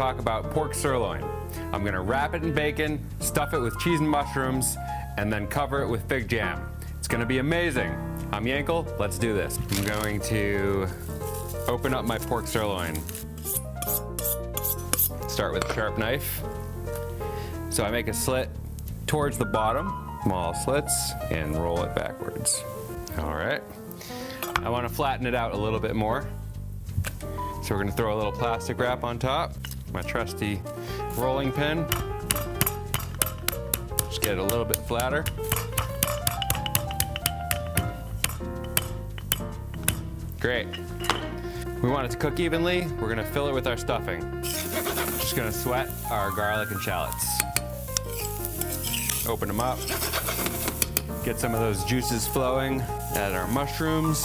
talk about pork sirloin. I'm gonna wrap it in bacon, stuff it with cheese and mushrooms, and then cover it with fig jam. It's gonna be amazing. I'm Yankel, let's do this. I'm going to open up my pork sirloin. Start with a sharp knife. So I make a slit towards the bottom, small slits, and roll it backwards. All right. I want to flatten it out a little bit more. So we're going to throw a little plastic wrap on top. My trusty rolling pin. Just get it a little bit flatter. Great. We want it to cook evenly. We're going to fill it with our stuffing. Just going to sweat our garlic and shallots. Open them up. Get some of those juices flowing. Add our mushrooms.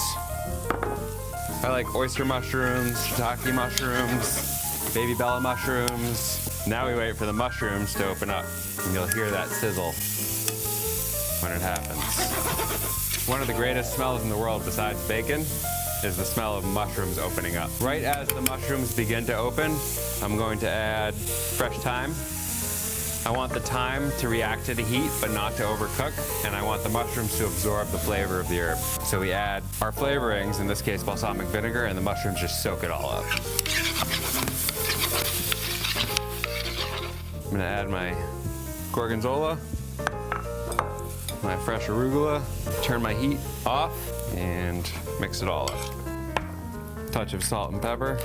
I like oyster mushrooms, shiitake mushrooms, baby bella mushrooms. Now we wait for the mushrooms to open up, and you'll hear that sizzle when it happens. One of the greatest smells in the world besides bacon is the smell of mushrooms opening up. Right as the mushrooms begin to open, I'm going to add fresh thyme. I want the thyme to react to the heat, but not to overcook, and I want the mushrooms to absorb the flavor of the herb. So we add our flavorings, in this case balsamic vinegar, and the mushrooms just soak it all up. I'm gonna add my gorgonzola, my fresh arugula, turn my heat off, and mix it all up. Touch of salt and pepper.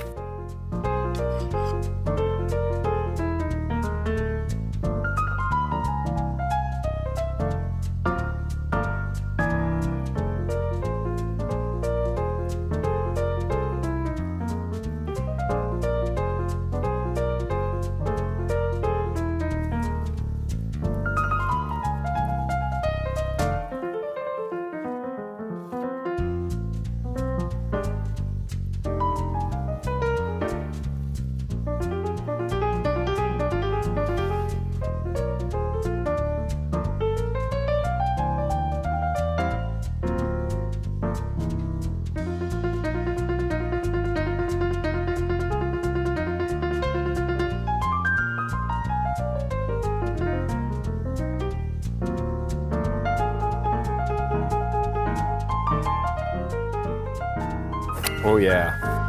Oh yeah.